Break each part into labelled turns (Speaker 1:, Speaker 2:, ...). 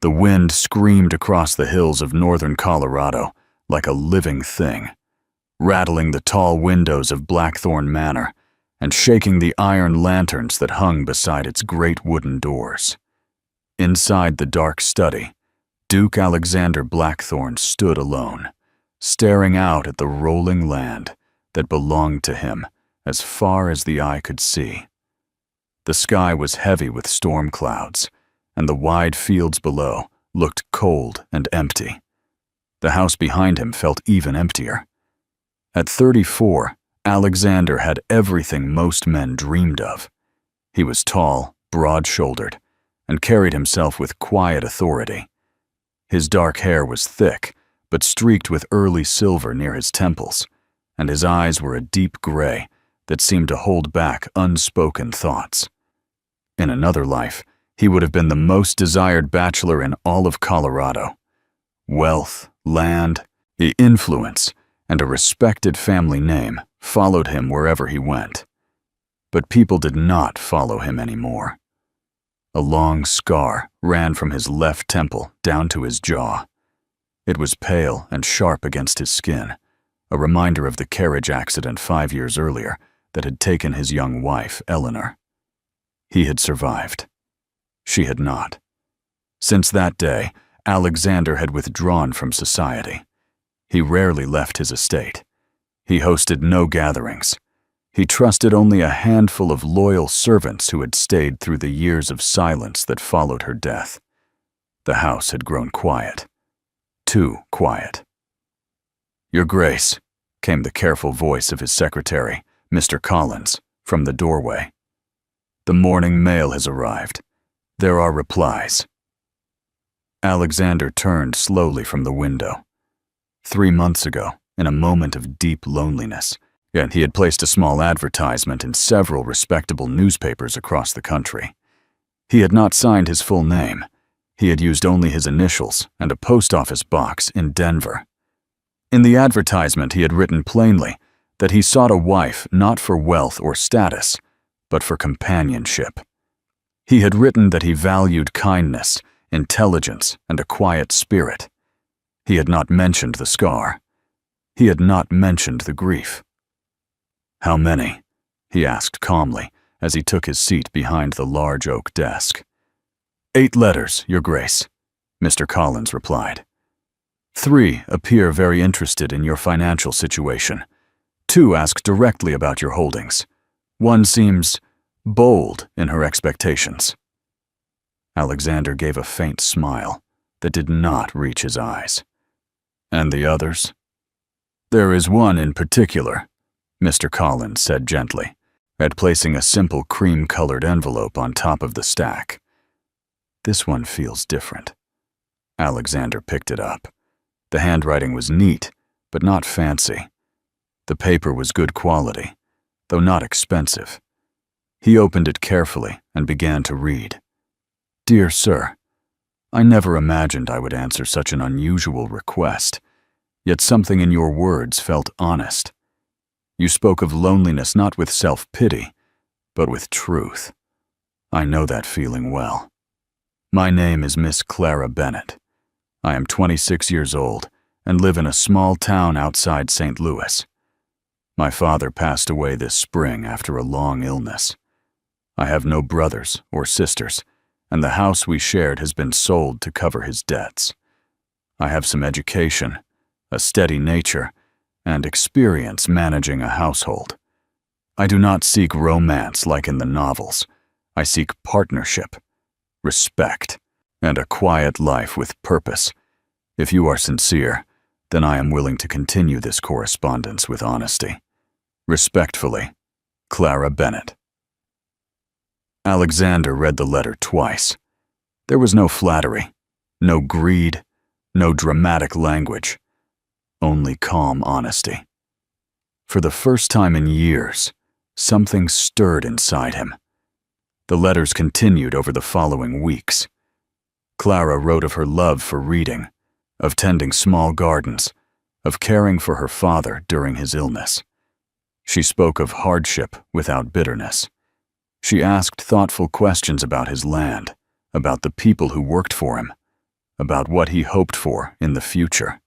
Speaker 1: The wind screamed across the hills of northern Colorado like a living thing, rattling the tall windows of Blackthorn Manor and shaking the iron lanterns that hung beside its great wooden doors. Inside the dark study, Duke Alexander Blackthorn stood alone, staring out at the rolling land that belonged to him as far as the eye could see. The sky was heavy with storm clouds, and the wide fields below looked cold and empty. The house behind him felt even emptier. At 34, Alexander had everything most men dreamed of. He was tall, broad-shouldered, and carried himself with quiet authority. His dark hair was thick, but streaked with early silver near his temples, and his eyes were a deep gray that seemed to hold back unspoken thoughts. In another life, he would have been the most desired bachelor in all of Colorado. Wealth, land, the influence, and a respected family name followed him wherever he went. But people did not follow him anymore. A long scar ran from his left temple down to his jaw. It was pale and sharp against his skin, a reminder of the carriage accident 5 years earlier that had taken his young wife, Eleanor. He had survived. She had not. Since that day, Alexander had withdrawn from society. He rarely left his estate. He hosted no gatherings. He trusted only a handful of loyal servants who had stayed through the years of silence that followed her death. The house had grown quiet. Too quiet. "Your Grace," came the careful voice of his secretary, Mr. Collins, from the doorway. "The morning mail has arrived. There are replies." Alexander turned slowly from the window. 3 months ago, in a moment of deep loneliness, yet he had placed a small advertisement in several respectable newspapers across the country. He had not signed his full name. He had used only his initials and a post office box in Denver. In the advertisement, he had written plainly that he sought a wife not for wealth or status, but for companionship. He had written that he valued kindness, intelligence, and a quiet spirit. He had not mentioned the scar. He had not mentioned the grief. "How many?" he asked calmly as he took his seat behind the large oak desk. "8 letters, Your Grace," Mr. Collins replied. 3 appear very interested in your financial situation. 2 ask directly about your holdings. 1 seems bold in her expectations." Alexander gave a faint smile that did not reach his eyes. "And the others?" "There is one in particular," Mr. Collins said gently, at placing a simple cream-colored envelope on top of the stack. "This one feels different." Alexander picked it up. The handwriting was neat, but not fancy. The paper was good quality, though not expensive. He opened it carefully and began to read. "Dear Sir, I never imagined I would answer such an unusual request, yet something in your words felt honest. You spoke of loneliness not with self-pity, but with truth. I know that feeling well. My name is Miss Clara Bennett. I am 26 years old and live in a small town outside St. Louis. My father passed away this spring after a long illness. I have no brothers or sisters, and the house we shared has been sold to cover his debts. I have some education, a steady nature, and experience managing a household. I do not seek romance like in the novels. I seek partnership, respect, and a quiet life with purpose. If you are sincere, then I am willing to continue this correspondence with honesty. Respectfully, Clara Bennett." Alexander read the letter twice. There was no flattery, no greed, no dramatic language, only calm honesty. For the first time in years, something stirred inside him. The letters continued over the following weeks. Clara wrote of her love for reading, of tending small gardens, of caring for her father during his illness. She spoke of hardship without bitterness. She asked thoughtful questions about his land, about the people who worked for him, about what he hoped for in the future.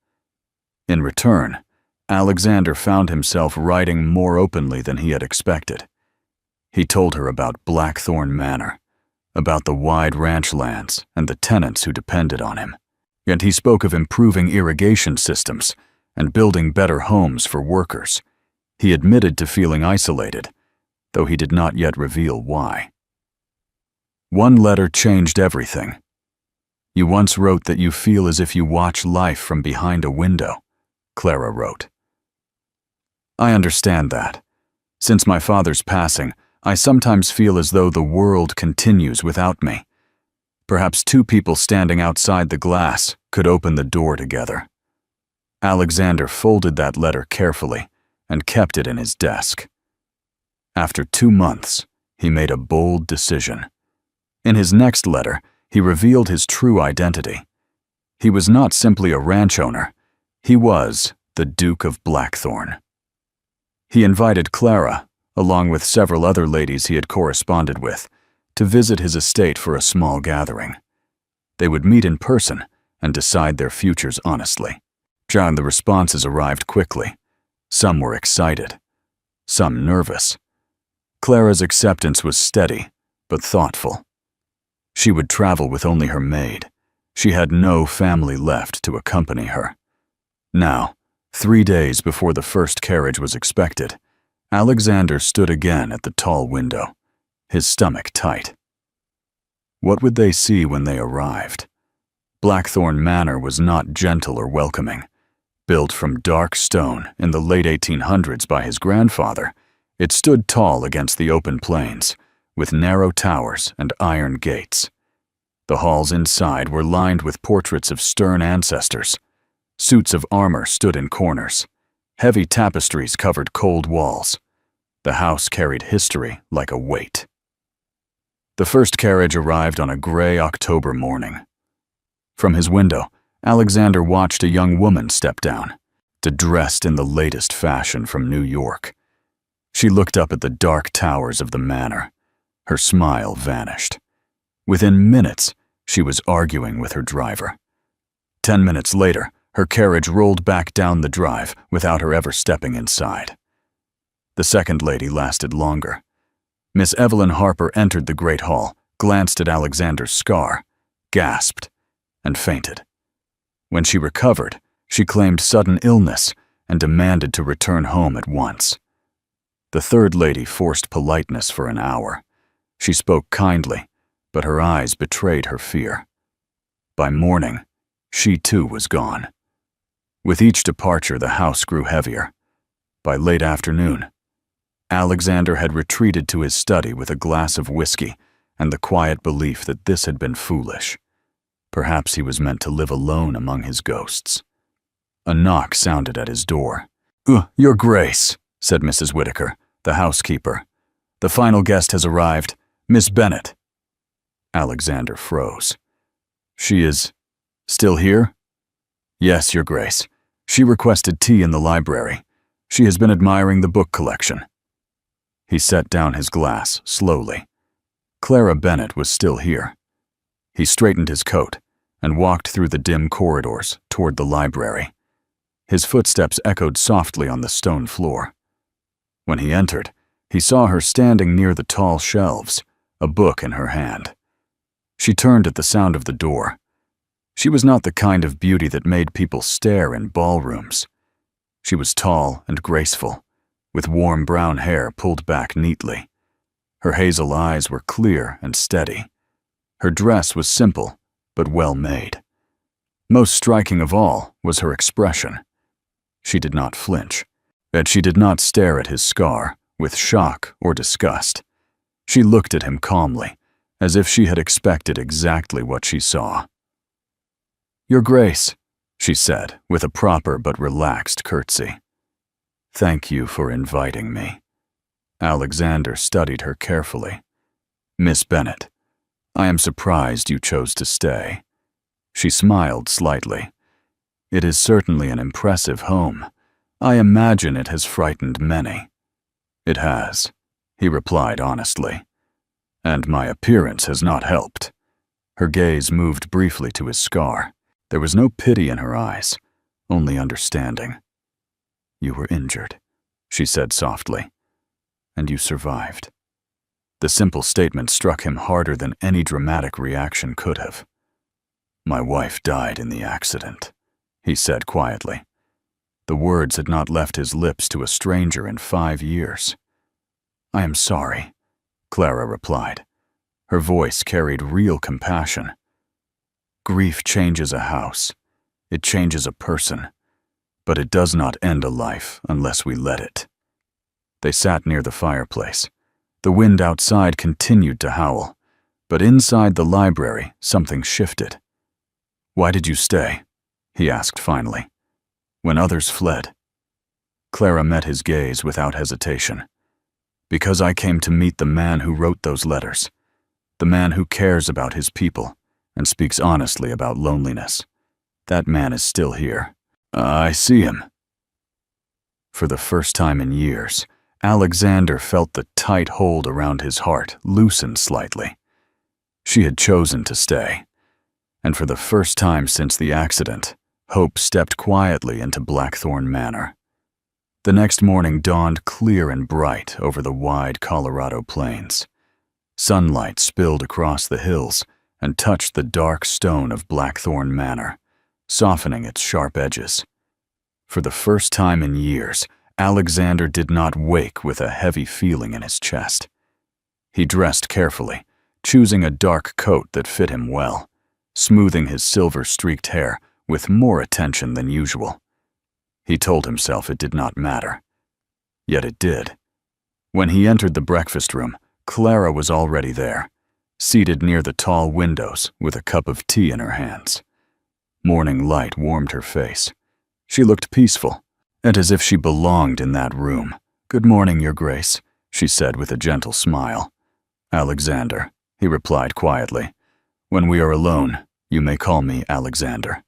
Speaker 1: In return, Alexander found himself writing more openly than he had expected. He told her about Blackthorn Manor, about the wide ranch lands and the tenants who depended on him. And he spoke of improving irrigation systems and building better homes for workers. He admitted to feeling isolated, though he did not yet reveal why. One letter changed everything. "You once wrote that you feel as if you watch life from behind a window," Clara wrote. "I understand that. Since my father's passing, I sometimes feel as though the world continues without me. Perhaps two people standing outside the glass could open the door together." Alexander folded that letter carefully and kept it in his desk. After 2 months, he made a bold decision. In his next letter, he revealed his true identity. He was not simply a ranch owner. He was the Duke of Blackthorn. He invited Clara, along with several other ladies he had corresponded with, to visit his estate for a small gathering. They would meet in person and decide their futures honestly. The responses arrived quickly. Some were excited, some nervous. Clara's acceptance was steady, but thoughtful. She would travel with only her maid. She had no family left to accompany her. Now, 3 days before the first carriage was expected, Alexander stood again at the tall window, his stomach tight. What would they see when they arrived? Blackthorn Manor was not gentle or welcoming. Built from dark stone in the late 1800s by his grandfather, it stood tall against the open plains, with narrow towers and iron gates. The halls inside were lined with portraits of stern ancestors. Suits of armor stood in corners. Heavy tapestries covered cold walls. The house carried history like a weight. The first carriage arrived on a gray October morning. From his window, Alexander watched a young woman step down, dressed in the latest fashion from New York. She looked up at the dark towers of the manor. Her smile vanished. Within minutes, she was arguing with her driver. 10 minutes later, her carriage rolled back down the drive without her ever stepping inside. The second lady lasted longer. Miss Evelyn Harper entered the great hall, glanced at Alexander's scar, gasped, and fainted. When she recovered, she claimed sudden illness and demanded to return home at once. The third lady forced politeness for an hour. She spoke kindly, but her eyes betrayed her fear. By morning, she too was gone. With each departure, the house grew heavier. By late afternoon, Alexander had retreated to his study with a glass of whiskey and the quiet belief that this had been foolish. Perhaps he was meant to live alone among his ghosts. A knock sounded at his door. "Your Grace," said Mrs. Whitaker, the housekeeper. "The final guest has arrived, Miss Bennet." Alexander froze. "She is still here?" "Yes, Your Grace. She requested tea in the library. She has been admiring the book collection." He set down his glass slowly. Clara Bennet was still here. He straightened his coat and walked through the dim corridors toward the library. His footsteps echoed softly on the stone floor. When he entered, he saw her standing near the tall shelves, a book in her hand. She turned at the sound of the door. She was not the kind of beauty that made people stare in ballrooms. She was tall and graceful, with warm brown hair pulled back neatly. Her hazel eyes were clear and steady. Her dress was simple, but well made. Most striking of all was her expression. She did not flinch, and she did not stare at his scar with shock or disgust. She looked at him calmly, as if she had expected exactly what she saw. "Your Grace," she said with a proper but relaxed curtsy. "Thank you for inviting me." Alexander studied her carefully. "Miss Bennet, I am surprised you chose to stay." She smiled slightly. "It is certainly an impressive home. I imagine it has frightened many." "It has," he replied honestly. "And my appearance has not helped." Her gaze moved briefly to his scar. There was no pity in her eyes, only understanding. "You were injured," she said softly, "and you survived." The simple statement struck him harder than any dramatic reaction could have. "My wife died in the accident," he said quietly. The words had not left his lips to a stranger in 5 years. "I am sorry," Clara replied. Her voice carried real compassion. "Grief changes a house. It changes a person. But it does not end a life unless we let it." They sat near the fireplace. The wind outside continued to howl, but inside the library something shifted. "Why did you stay?" he asked finally. "When others fled." Clara met his gaze without hesitation. "Because I came to meet the man who wrote those letters, the man who cares about his people and speaks honestly about loneliness. That man is still here. I see him." For the first time in years, Alexander felt the tight hold around his heart loosen slightly. She had chosen to stay, and for the first time since the accident, hope stepped quietly into Blackthorn Manor. The next morning dawned clear and bright over the wide Colorado plains. Sunlight spilled across the hills and touched the dark stone of Blackthorn Manor, softening its sharp edges. For the first time in years, Alexander did not wake with a heavy feeling in his chest. He dressed carefully, choosing a dark coat that fit him well, smoothing his silver-streaked hair with more attention than usual. He told himself it did not matter. Yet it did. When he entered the breakfast room, Clara was already there, seated near the tall windows with a cup of tea in her hands. Morning light warmed her face. She looked peaceful, and as if she belonged in that room. "Good morning, Your Grace," she said with a gentle smile. "Alexander," he replied quietly. "When we are alone, you may call me Alexander."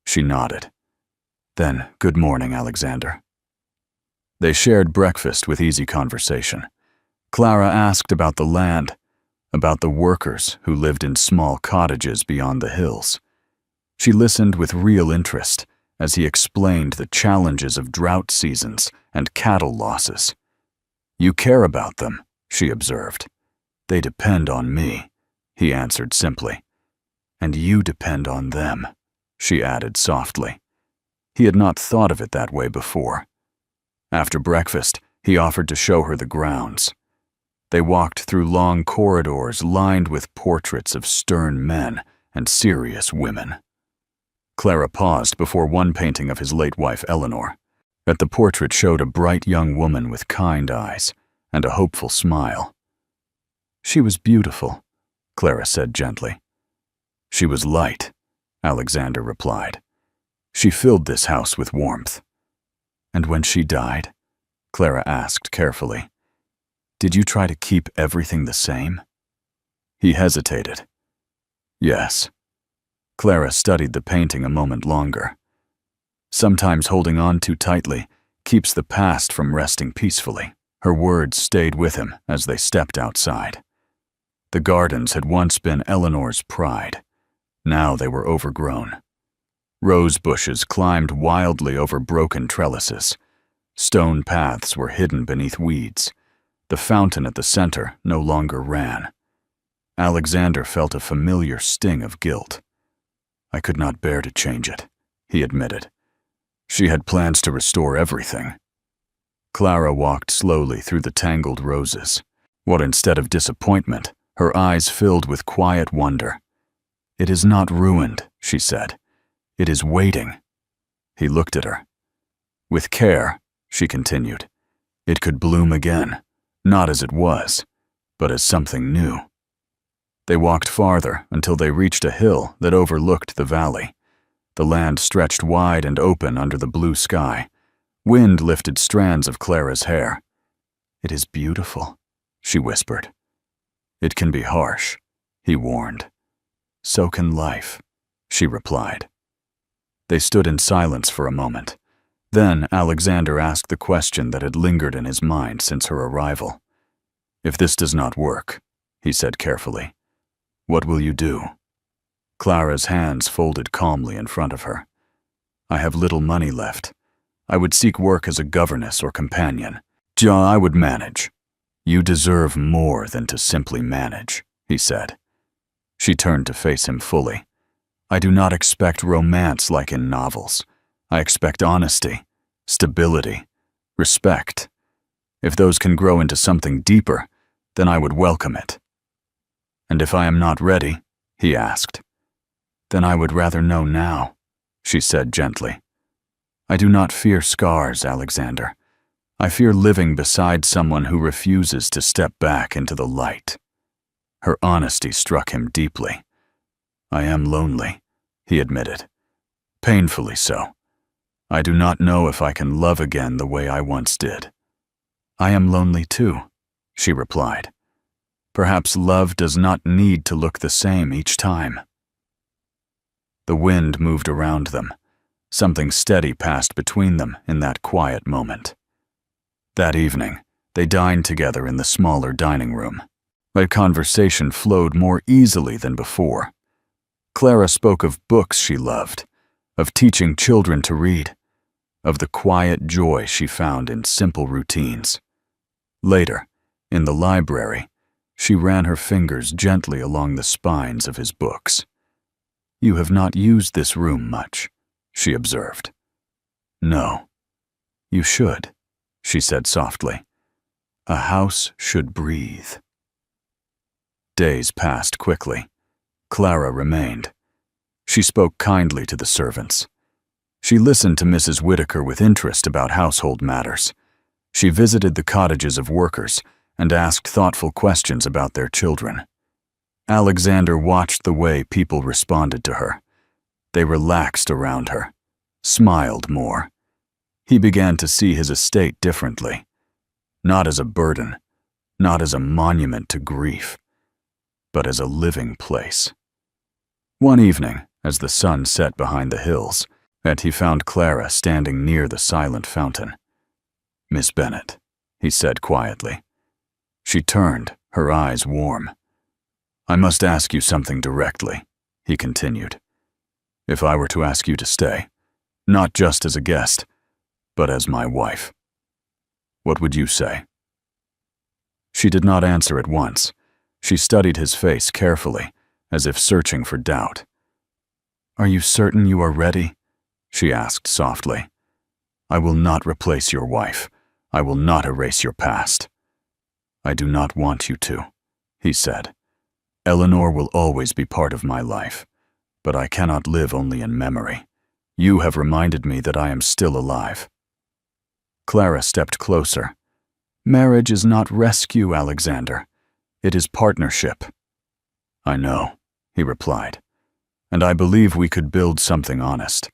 Speaker 1: She nodded. "Then, good morning, Alexander." They shared breakfast with easy conversation. Clara asked about the land, about the workers who lived in small cottages beyond the hills. She listened with real interest as he explained the challenges of drought seasons and cattle losses. "You care about them," she observed. "They depend on me," he answered simply. "And you depend on them," she added softly. He had not thought of it that way before. After breakfast, he offered to show her the grounds. They walked through long corridors lined with portraits of stern men and serious women. Clara paused before one painting of his late wife Eleanor. At the portrait showed a bright young woman with kind eyes and a hopeful smile. "She was beautiful," Clara said gently. "She was light," Alexander replied. "She filled this house with warmth." "And when she died?" Clara asked carefully. "Did you try to keep everything the same?" He hesitated. "Yes." Clara studied the painting a moment longer. "Sometimes holding on too tightly keeps the past from resting peacefully." Her words stayed with him as they stepped outside. The gardens had once been Eleanor's pride. Now they were overgrown. Rose bushes climbed wildly over broken trellises. Stone paths were hidden beneath weeds. The fountain at the center no longer ran. Alexander felt a familiar sting of guilt. "I could not bear to change it," he admitted. She had plans to restore everything. Clara walked slowly through the tangled roses. What instead of disappointment, her eyes filled with quiet wonder. "It is not ruined," she said. "It is waiting." He looked at her. "With care," she continued, "it could bloom again, not as it was, but as something new." They walked farther until they reached a hill that overlooked the valley. The land stretched wide and open under the blue sky. Wind lifted strands of Clara's hair. "It is beautiful," she whispered. "It can be harsh," he warned. "So can life," she replied. They stood in silence for a moment. Then Alexander asked the question that had lingered in his mind since her arrival. "If this does not work," he said carefully, "what will you do?" Clara's hands folded calmly in front of her. I have little money left. I would seek work as a governess or companion. I would manage. You deserve more than to simply manage, he said. She turned to face him fully. I do not expect romance like in novels. I expect honesty, stability, respect. If those can grow into something deeper, then I would welcome it. And if I am not ready, he asked, then I would rather know now, she said gently. I do not fear scars, Alexander. I fear living beside someone who refuses to step back into the light. Her honesty struck him deeply. I am lonely, he admitted. Painfully so. I do not know if I can love again the way I once did. I am lonely too, she replied. Perhaps love does not need to look the same each time. The wind moved around them. Something steady passed between them in that quiet moment. That evening, they dined together in the smaller dining room. Their conversation flowed more easily than before. Clara spoke of books she loved, of teaching children to read, of the quiet joy she found in simple routines. Later, in the library, she ran her fingers gently along the spines of his books. You have not used this room much, she observed. No. You should, she said softly. A house should breathe. Days passed quickly. Clara remained. She spoke kindly to the servants. She listened to Mrs. Whitaker with interest about household matters. She visited the cottages of workers and asked thoughtful questions about their children. Alexander watched the way people responded to her. They relaxed around her, smiled more. He began to see his estate differently, not as a burden, not as a monument to grief, but as a living place. One evening, as the sun set behind the hills, he found Clara standing near the silent fountain. Miss Bennet, he said quietly. She turned, her eyes warm. I must ask you something directly, he continued. If I were to ask you to stay, not just as a guest, but as my wife, what would you say? She did not answer at once. She studied his face carefully, as if searching for doubt. Are you certain you are ready? She asked softly. I will not replace your wife. I will not erase your past. I do not want you to, he said. Eleanor will always be part of my life, but I cannot live only in memory. You have reminded me that I am still alive. Clara stepped closer. Marriage is not rescue, Alexander. It is partnership. I know, he replied, and I believe we could build something honest.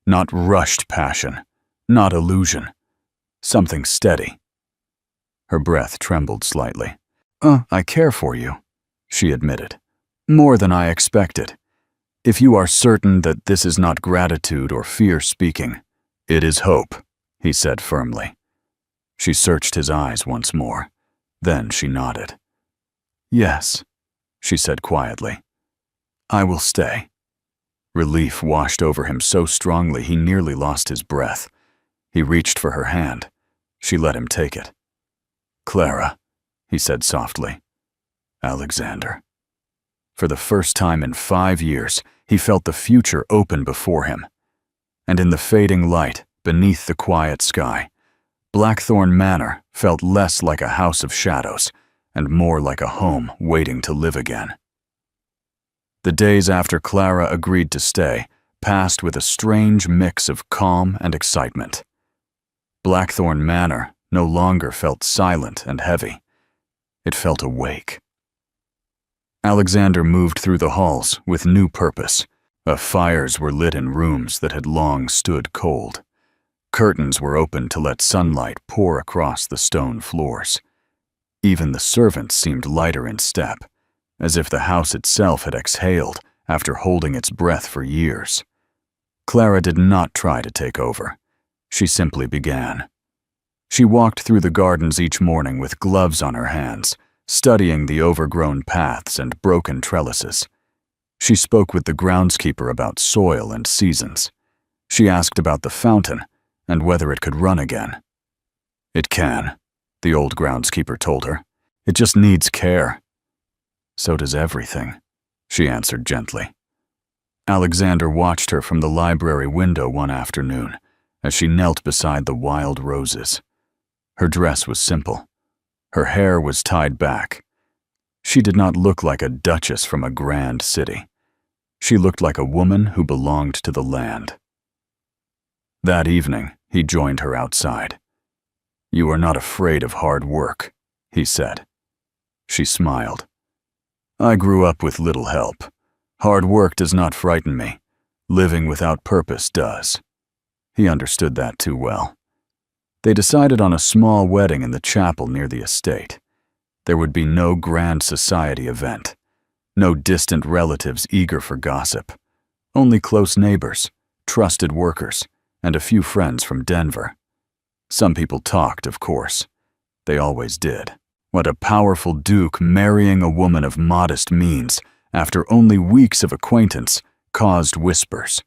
Speaker 1: Not rushed passion, not illusion. Something steady. Her breath trembled slightly. I care for you, she admitted. More than I expected. If you are certain that this is not gratitude or fear speaking, it is hope, he said firmly. She searched his eyes once more. Then she nodded. Yes, she said quietly. I will stay. Relief washed over him so strongly he nearly lost his breath. He reached for her hand. She let him take it. Clara, he said softly. Alexander. For the first time in 5 years, he felt the future open before him. And in the fading light, beneath the quiet sky, Blackthorn Manor felt less like a house of shadows and more like a home waiting to live again. The days after Clara agreed to stay passed with a strange mix of calm and excitement. Blackthorn Manor no longer felt silent and heavy. It felt awake. Alexander moved through the halls with new purpose. Fires were lit in rooms that had long stood cold. Curtains were opened to let sunlight pour across the stone floors. Even the servants seemed lighter in step, as if the house itself had exhaled after holding its breath for years. Clara did not try to take over. She simply began. She walked through the gardens each morning with gloves on her hands, studying the overgrown paths and broken trellises. She spoke with the groundskeeper about soil and seasons. She asked about the fountain and whether it could run again. "It can," the old groundskeeper told her. "It just needs care." "So does everything," she answered gently. Alexander watched her from the library window one afternoon as she knelt beside the wild roses. Her dress was simple. Her hair was tied back. She did not look like a duchess from a grand city. She looked like a woman who belonged to the land. That evening, he joined her outside. "You are not afraid of hard work," he said. She smiled. "I grew up with little help. Hard work does not frighten me. Living without purpose does." He understood that too well. They decided on a small wedding in the chapel near the estate. There would be no grand society event, no distant relatives eager for gossip, only close neighbors, trusted workers, and a few friends from Denver. Some people talked, of course. They always did. What a powerful duke marrying a woman of modest means after only weeks of acquaintance caused whispers.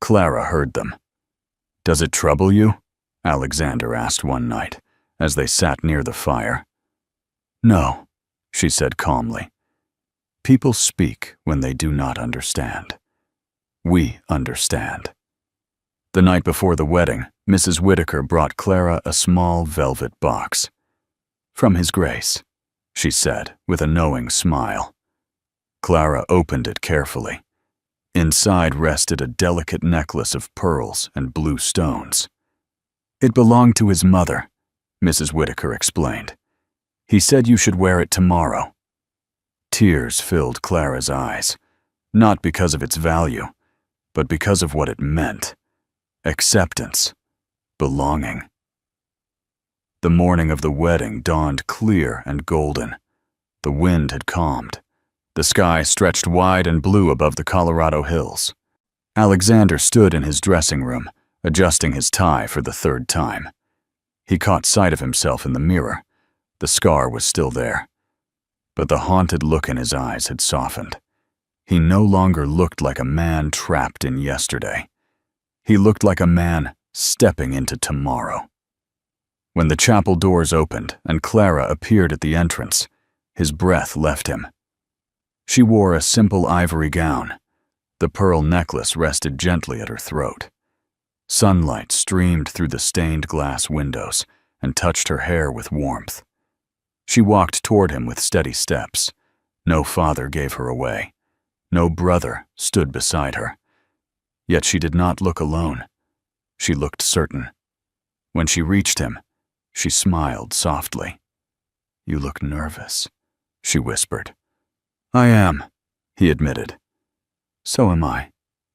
Speaker 1: Clara heard them. "Does it trouble you?" Alexander asked one night, as they sat near the fire. "No," she said calmly. "People speak when they do not understand. We understand." The night before the wedding, Mrs. Whitaker brought Clara a small velvet box. "From His Grace," she said with a knowing smile. Clara opened it carefully. Inside rested a delicate necklace of pearls and blue stones. "It belonged to his mother," Mrs. Whitaker explained. "He said you should wear it tomorrow." Tears filled Clara's eyes, not because of its value, but because of what it meant. Acceptance, belonging. The morning of the wedding dawned clear and golden. The wind had calmed. The sky stretched wide and blue above the Colorado hills. Alexander stood in his dressing room, adjusting his tie for the third time. He caught sight of himself in the mirror. The scar was still there. But the haunted look in his eyes had softened. He no longer looked like a man trapped in yesterday. He looked like a man stepping into tomorrow. When the chapel doors opened and Clara appeared at the entrance, his breath left him. She wore a simple ivory gown. The pearl necklace rested gently at her throat. Sunlight streamed through the stained glass windows and touched her hair with warmth. She walked toward him with steady steps. No father gave her away. No brother stood beside her. Yet she did not look alone. She looked certain. When she reached him, she smiled softly. "You look nervous," she whispered. "I am," he admitted. "So am I,"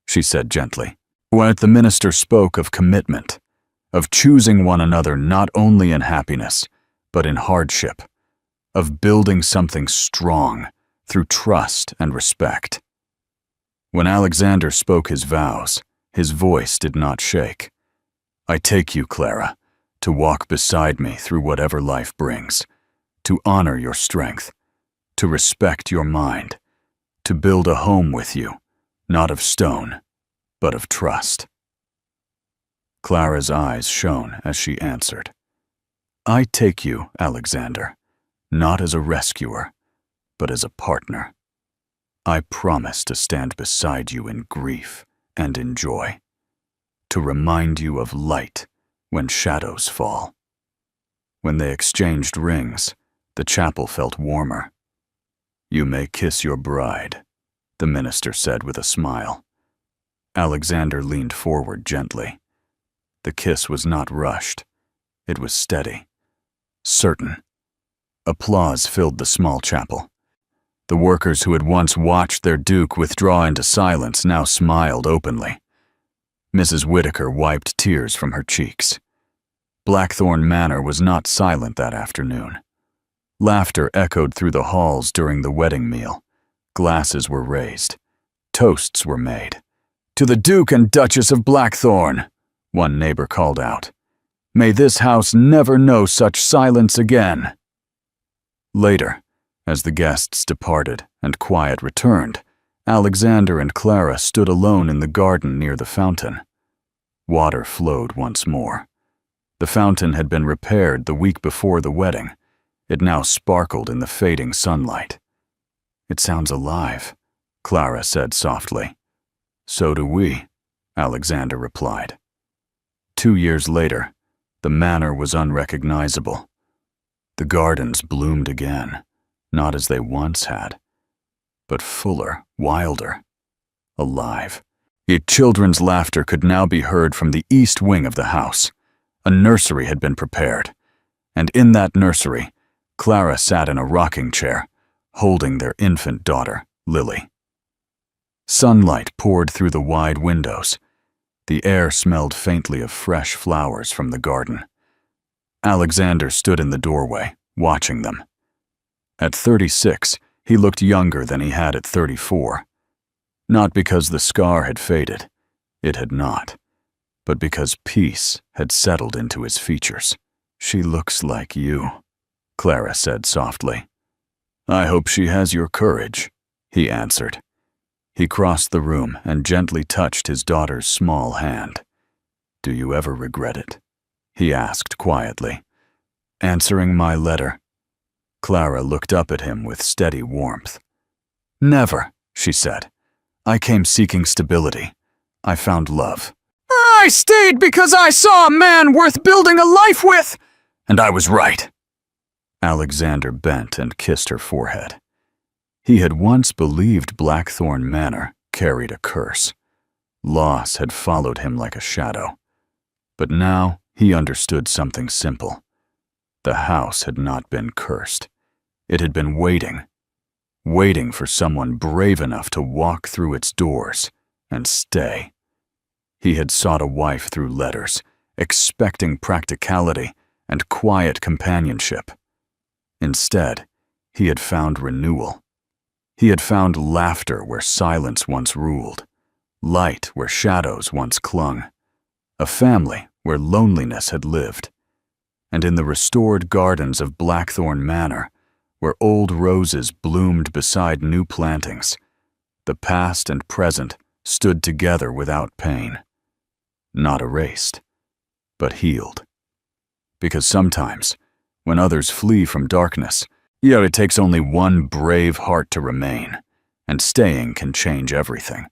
Speaker 1: she said gently. When the minister spoke of commitment, of choosing one another not only in happiness, but in hardship, of building something strong through trust and respect. When Alexander spoke his vows, his voice did not shake. "I take you, Clara, to walk beside me through whatever life brings, to honor your strength, to respect your mind, to build a home with you, not of stone, but of trust." Clara's eyes shone as she answered, "I take you, Alexander, not as a rescuer, but as a partner. I promise to stand beside you in grief and in joy, to remind you of light when shadows fall." When they exchanged rings, the chapel felt warmer. "You may kiss your bride," the minister said with a smile. Alexander leaned forward gently. The kiss was not rushed. It was steady, certain. Applause filled the small chapel. The workers who had once watched their duke withdraw into silence now smiled openly. Mrs. Whitaker wiped tears from her cheeks. Blackthorn Manor was not silent that afternoon. Laughter echoed through the halls during the wedding meal. Glasses were raised. Toasts were made. "To the Duke and Duchess of Blackthorn," one neighbor called out. "May this house never know such silence again." Later, as the guests departed and quiet returned, Alexander and Clara stood alone in the garden near the fountain. Water flowed once more. The fountain had been repaired the week before the wedding. It now sparkled in the fading sunlight. "It sounds alive," Clara said softly. "So do we," Alexander replied. 2 years later, the manor was unrecognizable. The gardens bloomed again, not as they once had, but fuller, wilder, alive. Yet children's laughter could now be heard from the east wing of the house. A nursery had been prepared, and in that nursery, Clara sat in a rocking chair, holding their infant daughter, Lily. Sunlight poured through the wide windows. The air smelled faintly of fresh flowers from the garden. Alexander stood in the doorway, watching them. At 36, he looked younger than he had at 34. Not because the scar had faded, it had not, but because peace had settled into his features. "She looks like you," Clara said softly. "I hope she has your courage," he answered. He crossed the room and gently touched his daughter's small hand. "Do you ever regret it?" he asked quietly. "Answering my letter?" Clara looked up at him with steady warmth. "Never," she said. "I came seeking stability. I found love. I stayed because I saw a man worth building a life with, and I was right." Alexander bent and kissed her forehead. He had once believed Blackthorn Manor carried a curse. Loss had followed him like a shadow. But now he understood something simple. The house had not been cursed. It had been waiting for someone brave enough to walk through its doors and stay. He had sought a wife through letters, expecting practicality and quiet companionship. Instead, he had found renewal. He had found laughter where silence once ruled, light where shadows once clung, a family where loneliness had lived. And in the restored gardens of Blackthorn Manor, where old roses bloomed beside new plantings, the past and present stood together without pain. Not erased, but healed. Because sometimes, when others flee from darkness, it takes only one brave heart to remain, and staying can change everything.